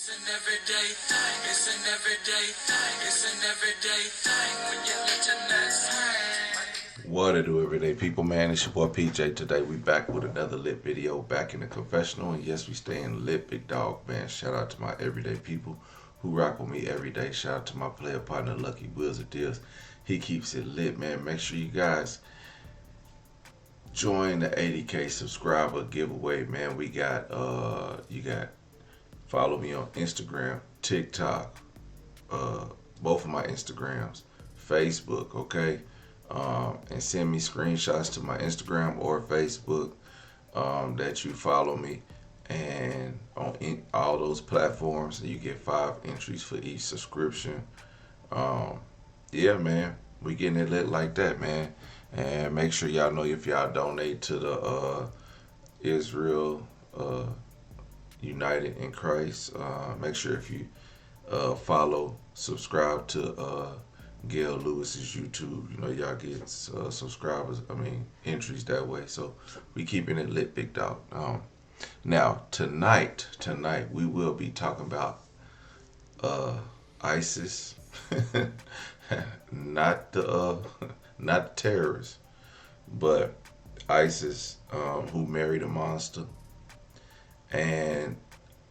It's an everyday thing. It's an everyday thing. It's an everyday thing when you let your nuts hang. What it do, everyday people, man? It's your boy PJ. Today we back with another lit video, back in the confessional, and yes, we staying lit, big dog, man. Shout out to my everyday people who rock with me every day. Shout out to my player partner, Lucky Wheels of Deals. He keeps it lit, man. Make sure you guys join the 80K subscriber giveaway, man. We got follow me on Instagram, TikTok, both of my Instagrams, Facebook, okay? And send me screenshots to my Instagram or Facebook that you follow me. And on all those platforms, you get 5 entries for each subscription. Yeah, man, we getting it lit like that, man. And make sure y'all know if y'all donate to the Israel United in Christ. Make sure if you follow, subscribe to Gail Lewis's YouTube. You know, y'all get entries that way. So we keeping it lit, big dog. Now tonight we will be talking about ISIS, not the terrorists, but ISIS, who married a monster. And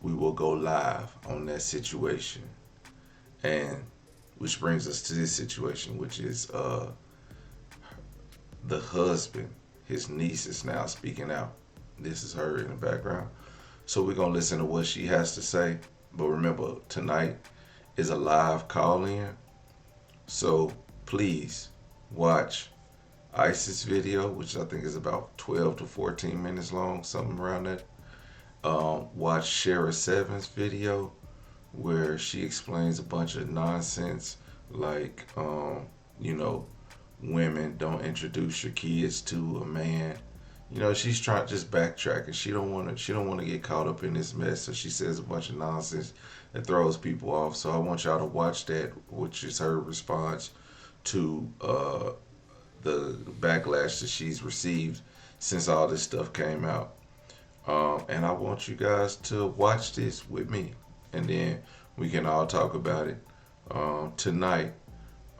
we will go live on that situation. And which brings us to this situation, which is the husband, his niece is now speaking out. This is her in the background. So we're going to listen to what she has to say. But remember, tonight is a live call-in. So please watch ISIS video, which I think is about 12 to 14 minutes long, something around that. Watch SheraSeven's video where she explains a bunch of nonsense like, you know, women don't introduce your kids to a man. You know, she's trying to just backtrack, and she don't want to get caught up in this mess. So she says a bunch of nonsense that throws people off. So I want y'all to watch that, which is her response to the backlash that she's received since all this stuff came out. And I want you guys to watch this with me, and then we can all talk about it tonight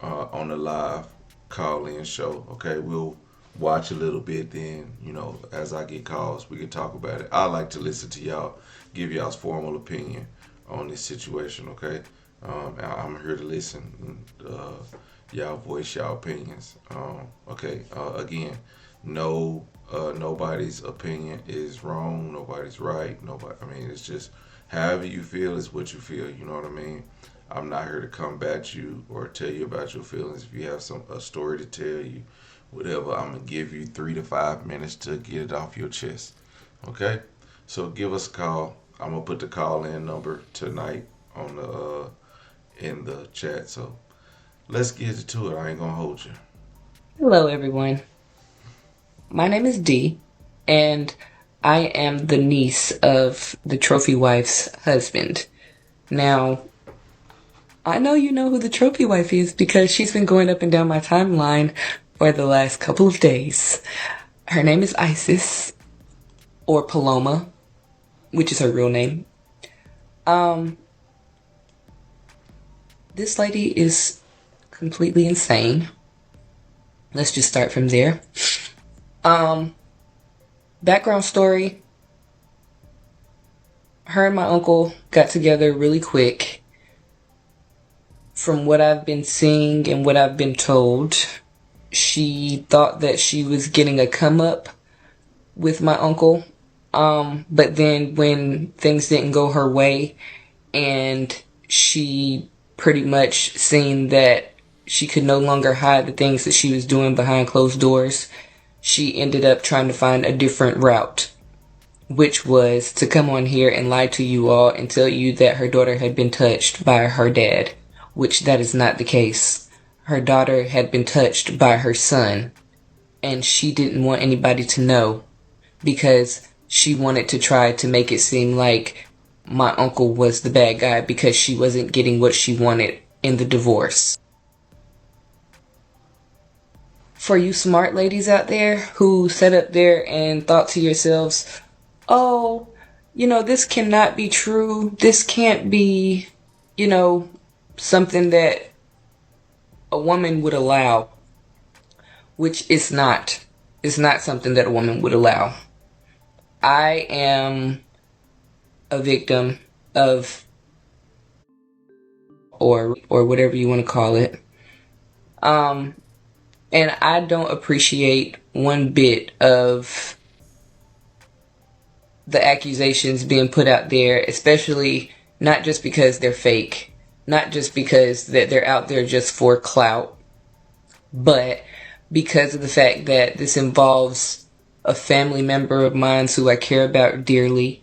on the live call-in show. Okay, we'll watch a little bit, then, you know, as I get calls, we can talk about it. I like to listen to y'all, give y'all's formal opinion on this situation, okay? I'm here to listen. Y'all voice y'all opinions. Okay, again, nobody's opinion is wrong, nobody's right, it's just however you feel is what you feel, you know what I mean? I'm not here to combat you or tell you about your feelings. If you have a story to tell you, whatever, I'm gonna give you 3 to 5 minutes to get it off your chest, okay? So give us a call. I'm gonna put the call-in number tonight on the in the chat. So let's get to it. I ain't gonna hold you. Hello, everyone. My name is Dee, and I am the niece of the trophy wife's husband. Now, I know you know who the trophy wife is because she's been going up and down my timeline for the last couple of days. Her name is Isis, or Paloma, which is her real name. This lady is completely insane. Let's just start from there. Background story. Her and my uncle got together really quick. From what I've been seeing and what I've been told, she thought that she was getting a come up with my uncle. But then when things didn't go her way and she pretty much seen that she could no longer hide the things that she was doing behind closed doors, she ended up trying to find a different route, which was to come on here and lie to you all and tell you that her daughter had been touched by her dad, which that is not the case. Her daughter had been touched by her son, and she didn't want anybody to know because she wanted to try to make it seem like my uncle was the bad guy because she wasn't getting what she wanted in the divorce. For you smart ladies out there who sat up there and thought to yourselves, oh, this cannot be true. This can't be, something that a woman would allow, which it's not. It's not something that a woman would allow. I am a victim of, or whatever you want to call it. And I don't appreciate one bit of the accusations being put out there, especially not just because they're fake, not just because that they're out there just for clout, but because of the fact that this involves a family member of mine who I care about dearly.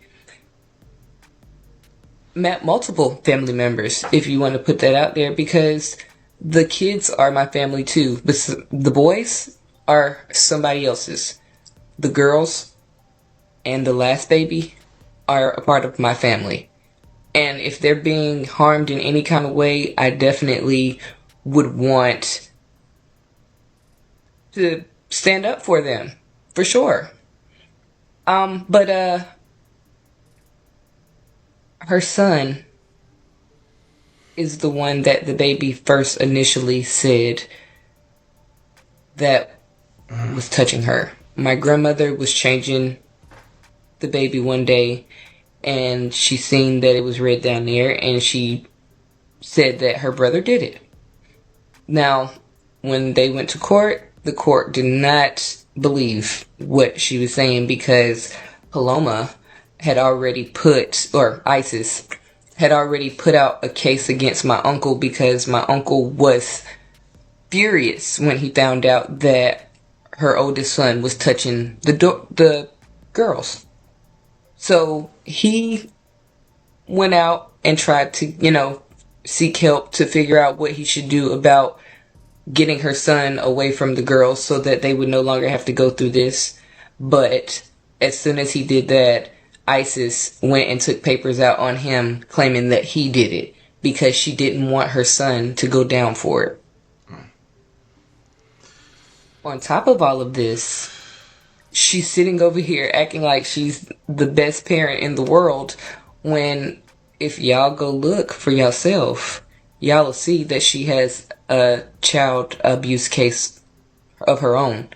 Multiple family members, if you want to put that out there, because the kids are my family too. But the boys are somebody else's. The girls and the last baby are a part of my family. And if they're being harmed in any kind of way, I definitely would want to stand up for them, for sure. But her son is the one that the baby first initially said that was touching her. My grandmother was changing the baby one day, and she seen that it was red down there, and she said that her brother did it. Now, when they went to court, the court did not believe what she was saying, because Paloma had already ISIS had already put out a case against my uncle, because my uncle was furious when he found out that her oldest son was touching the girls. So he went out and tried to, seek help to figure out what he should do about getting her son away from the girls so that they would no longer have to go through this. But as soon as he did that, ISIS went and took papers out on him, claiming that he did it because she didn't want her son to go down for it. On top of all of this, she's sitting over here acting like she's the best parent in the world, when if y'all go look for yourself, y'all will see that she has a child abuse case of her own.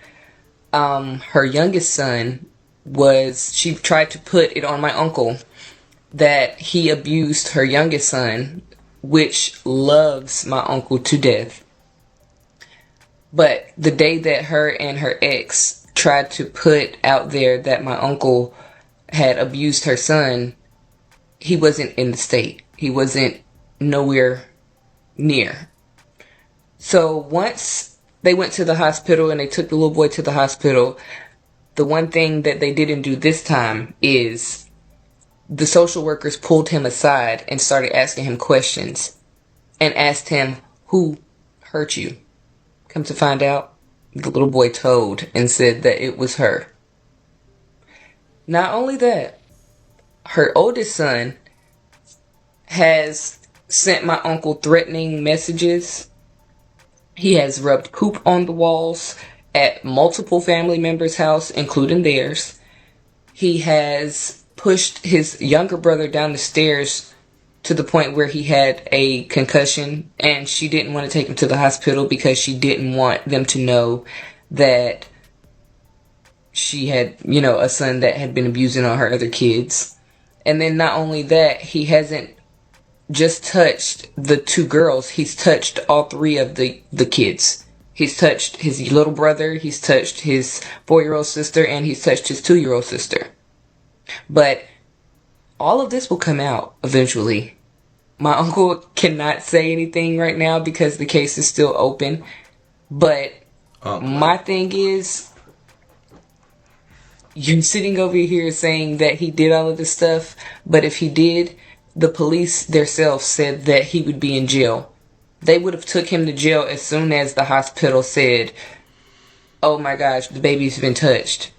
Her youngest son she tried to put it on my uncle that he abused her youngest son, which loves my uncle to death. But the day that her and her ex tried to put out there that my uncle had abused her son, he wasn't in the state. He wasn't nowhere near. So once they went to the hospital and they took the little boy to the hospital, the one thing that they didn't do this time is the social workers pulled him aside and started asking him questions and asked him, who hurt you? Come to find out, the little boy told and said that it was her. Not only that, her oldest son has sent my uncle threatening messages. He has rubbed poop on the walls at multiple family members' house, including theirs. He has pushed his younger brother down the stairs to the point where he had a concussion, and she didn't want to take him to the hospital because she didn't want them to know that she had, a son that had been abusing all her other kids. And then not only that, he hasn't just touched the two girls, he's touched all three of the kids. He's touched his little brother, he's touched his 4-year-old sister, and he's touched his 2-year-old sister. But all of this will come out eventually. My uncle cannot say anything right now because the case is still open. But my thing is, you sitting over here saying that he did all of this stuff, but if he did, the police themselves said that he would be in jail. They would have took him to jail as soon as the hospital said, oh my gosh, the baby's been touched.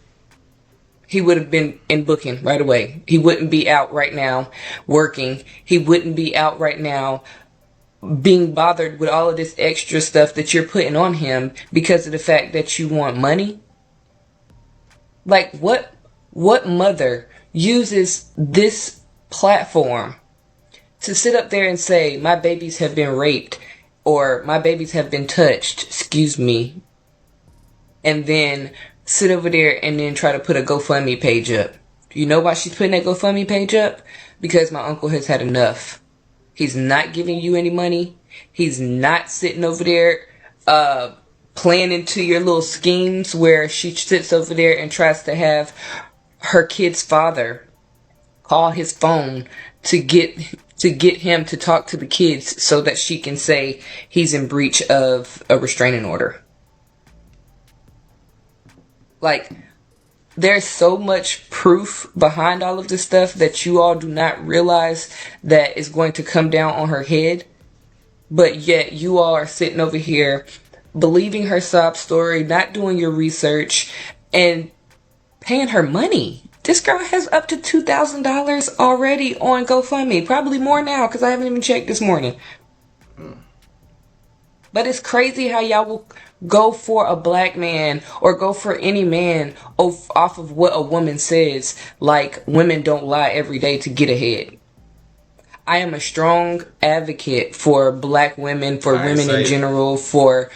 He would have been in booking right away. He wouldn't be out right now working. He wouldn't be out right now being bothered with all of this extra stuff that you're putting on him because of the fact that you want money. Like, what mother uses this platform to sit up there and say, my babies have been raped, or my babies have been touched, excuse me, and then sit over there and then try to put a GoFundMe page up. You know why she's putting that GoFundMe page up? Because my uncle has had enough. He's not giving you any money. He's not sitting over there playing into your little schemes where she sits over there and tries to have her kid's father call his phone to get him to talk to the kids so that she can say he's in breach of a restraining order. Like, there's so much proof behind all of this stuff that you all do not realize that is going to come down on her head. But yet you all are sitting over here believing her sob story, not doing your research, and paying her money. This girl has up to $2,000 already on GoFundMe. Probably more now because I haven't even checked this morning. But it's crazy how y'all will go for a black man or go for any man off of what a woman says. Like, women don't lie every day to get ahead. I am a strong advocate for black women, for women in general, for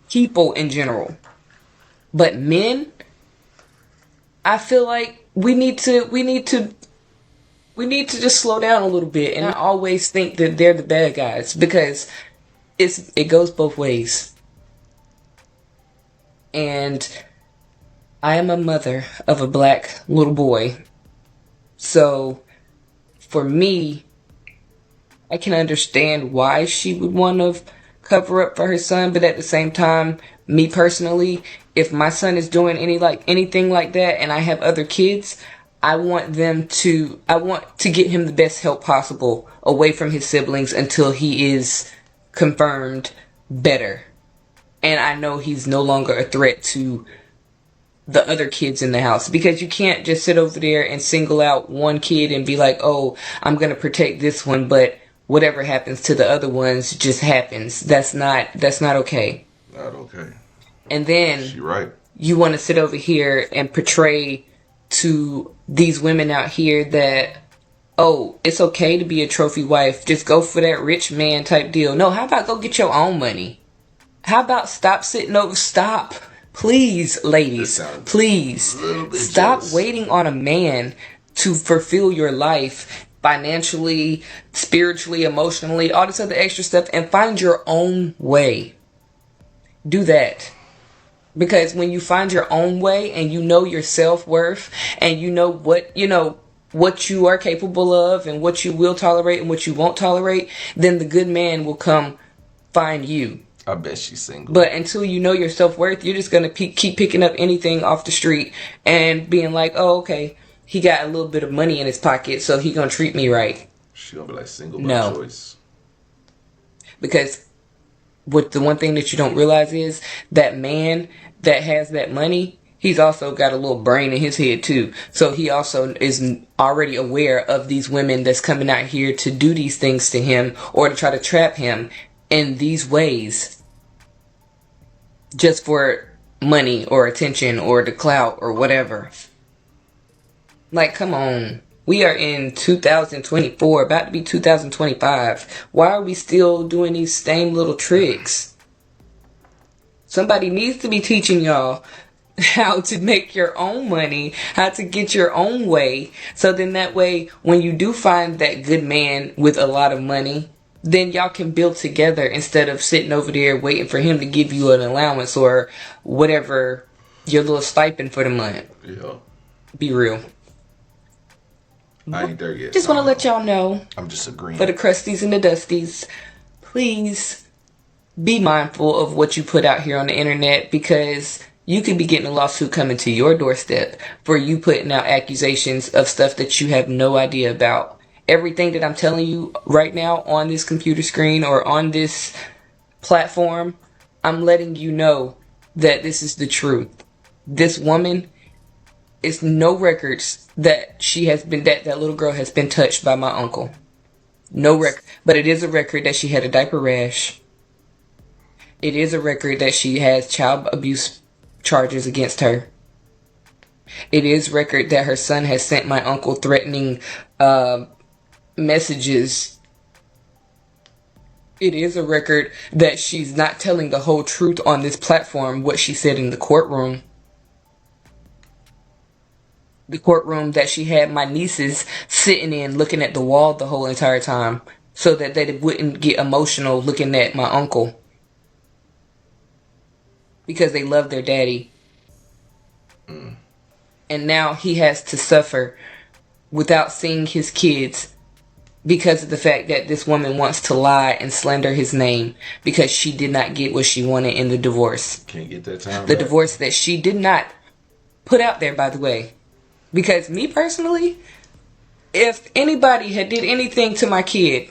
people in general. But men, I feel like we need to just slow down a little bit and not always think that they're the bad guys, because it goes both ways. And I am a mother of a black little boy. So for me, I can understand why she would want to cover up for her son, but at the same time, me personally, if my son is doing anything like that and I have other kids, I want to get him the best help possible away from his siblings until he is confirmed better. And I know he's no longer a threat to the other kids in the house, because you can't just sit over there and single out one kid and be like, oh, I'm going to protect this one, but whatever happens to the other ones just happens. That's not okay. Not okay. And then she right. You want to sit over here and portray to these women out here that, oh, it's okay to be a trophy wife. Just go for that rich man type deal. No, how about go get your own money? How about stop. Please, ladies, please stop waiting on a man to fulfill your life financially, spiritually, emotionally, all this other extra stuff, and find your own way. Do that. Because when you find your own way and you know your self-worth and you know what you are capable of and what you will tolerate and what you won't tolerate, then the good man will come find you. I bet she's single. But until you know your self-worth, you're just going to keep picking up anything off the street and being like, oh, okay, he got a little bit of money in his pocket, so he going to treat me right. She going to be like single by choice. Because the one thing that you don't realize is that man that has that money, he's also got a little brain in his head too. So he also is already aware of these women that's coming out here to do these things to him or to try to trap him in these ways. Just for money or attention or the clout or whatever. Like, come on. We are in 2024, about to be 2025. Why are we still doing these same little tricks? Somebody needs to be teaching y'all how to make your own money, how to get your own way. So then that way, when you do find that good man with a lot of money, then y'all can build together instead of sitting over there waiting for him to give you an allowance or whatever, your little stipend for the month. Yeah. Be real. I ain't there yet. Just want to let y'all know. I'm just agreeing. For the crusties and the dusties, please be mindful of what you put out here on the internet, because you could be getting a lawsuit coming to your doorstep for you putting out accusations of stuff that you have no idea about. Everything that I'm telling you right now on this computer screen or on this platform, I'm letting you know that this is the truth. This woman, it's no records that that little girl has been touched by my uncle. No record. But it is a record that she had a diaper rash. It is a record that she has child abuse charges against her. It is record that her son has sent my uncle threatening messages. It is a record that she's not telling the whole truth on this platform, what she said in the courtroom. The courtroom that she had my nieces sitting in looking at the wall the whole entire time so that they wouldn't get emotional looking at my uncle. Because they love their daddy. And now he has to suffer without seeing his kids because of the fact that this woman wants to lie and slander his name because she did not get what she wanted in the divorce. Can't get that time The back. divorce that she did not put out there, by the way. Because me personally, if anybody had did anything to my kid,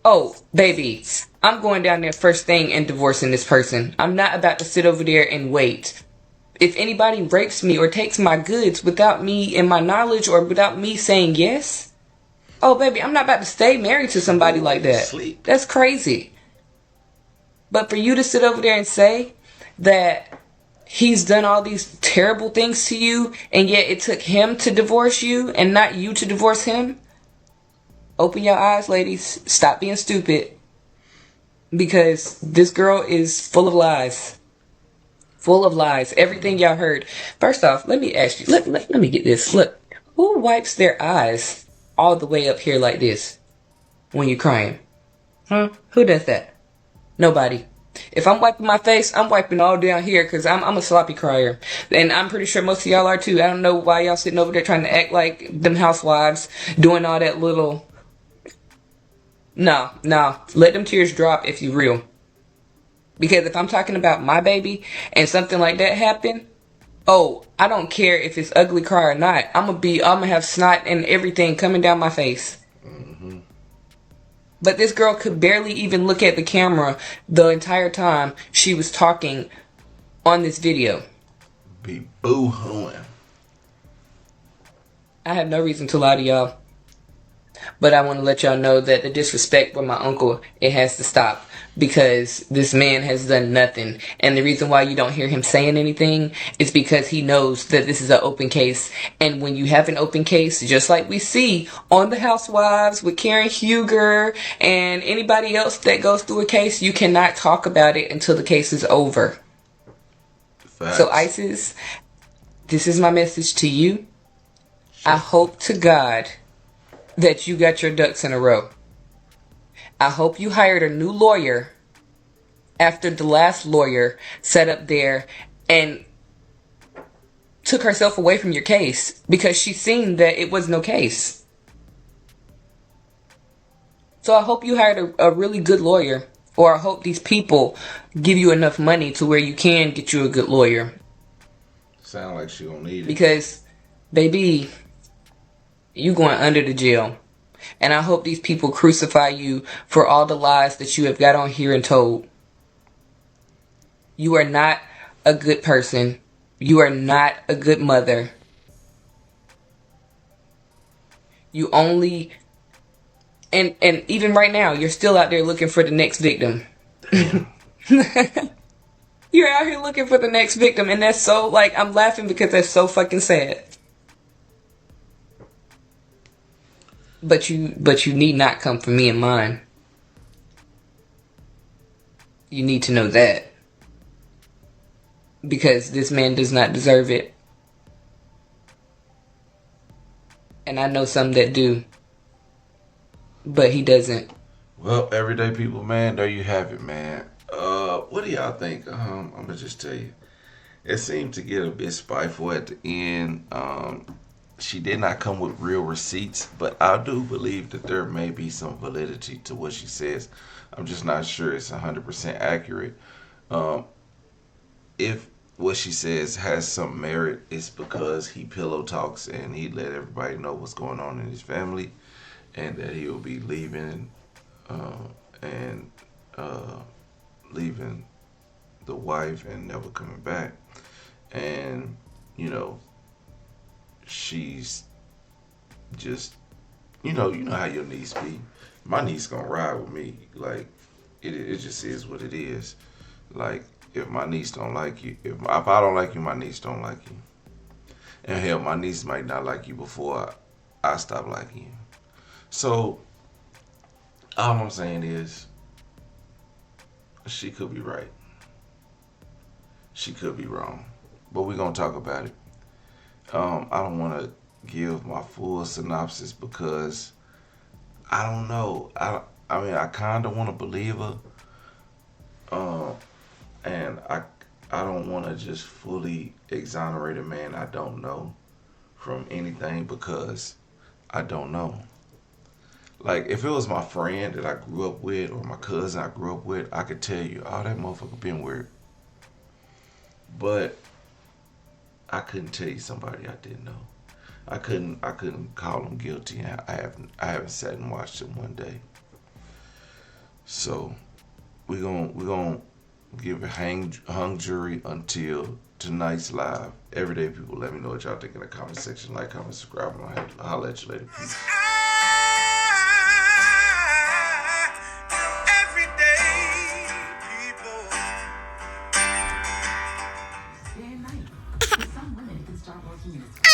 oh, baby, I'm going down there first thing and divorcing this person. I'm not about to sit over there and wait. If anybody rapes me or takes my goods without me and my knowledge or without me saying yes, oh, baby, I'm not about to stay married to somebody like that. Sleep. That's crazy. But for you to sit over there and say that he's done all these terrible things to you and yet it took him to divorce you and not you to divorce him, open your eyes, ladies. Stop being stupid. Because this girl is full of lies. Full of lies. Everything y'all heard. First off, let me ask you. Let me get this. Look. Who wipes their eyes all the way up here like this when you're crying? Huh? Who does that? Nobody. If I'm wiping my face, I'm wiping all down here because I'm a sloppy crier. And I'm pretty sure most of y'all are too. I don't know why y'all sitting over there trying to act like them housewives doing all that little... No. Let them tears drop if you real. Because if I'm talking about my baby and something like that happen, oh, I don't care if it's ugly cry or not. I'm gonna have snot and everything coming down my face. Mm-hmm. But this girl could barely even look at the camera the entire time she was talking on this video. Be boo-hooing. I have no reason to lie to y'all. But I want to let y'all know that the disrespect with my uncle, it has to stop. Because this man has done nothing. And the reason why you don't hear him saying anything is because he knows that this is an open case. And when you have an open case, just like we see on The Housewives with Karen Huger and anybody else that goes through a case, you cannot talk about it until the case is over. Facts. So Isis, this is my message to you. I hope to God that you got your ducks in a row. I hope you hired a new lawyer after the last lawyer sat up there and took herself away from your case because she seen that it was no case. So I hope you hired a really good lawyer, or I hope these people give you enough money to where you can get you a good lawyer. Sound like she don't need it. Because, baby, you going under the jail. And I hope these people crucify you for all the lies that you have got on here and told. You are not a good person. You are not a good mother. You only... And even right now, you're still out there looking for the next victim. You're out here looking for the next victim. And that's so, like, I'm laughing because that's so fucking sad. But you need not come for me and mine. You need to know that. Because this man does not deserve it. And I know some that do. But he doesn't. Well, everyday people, man, there you have it, man. What do y'all think? I'm gonna just tell you. It seemed to get a bit spiteful at the end. She did not come with real receipts, but I do believe that there may be some validity to what she says. I'm just not sure it's 100% accurate. If what she says has some merit, it's because he pillow talks and he let everybody know what's going on in his family, and that he will be leaving leaving the wife and never coming back. And, you know, she's just, you know how your niece be. My niece gonna ride with me. Like, it just is what it is. Like, if my niece don't like you, if I don't like you, my niece don't like you. And hell, my niece might not like you before I stop liking you. So all I'm saying is, she could be right. She could be wrong. But we're gonna talk about it. I don't want to give my full synopsis because I don't know. I mean, I kind of want to believe her, um, and I don't want to just fully exonerate a man I don't know from anything because I don't know. Like if it was my friend that I grew up with or my cousin I grew up with, I could tell you, oh, that motherfucker been weird. But I couldn't tell you somebody I didn't know. I couldn't call them guilty. I haven't sat and watched them one day. So we gonna give a hung jury until tonight's live. Everyday people, let me know what y'all think in the comment section. Like, comment, subscribe, and I'll holler at you later. Peace. Everyday people. Day and night. For some women, it can start working in its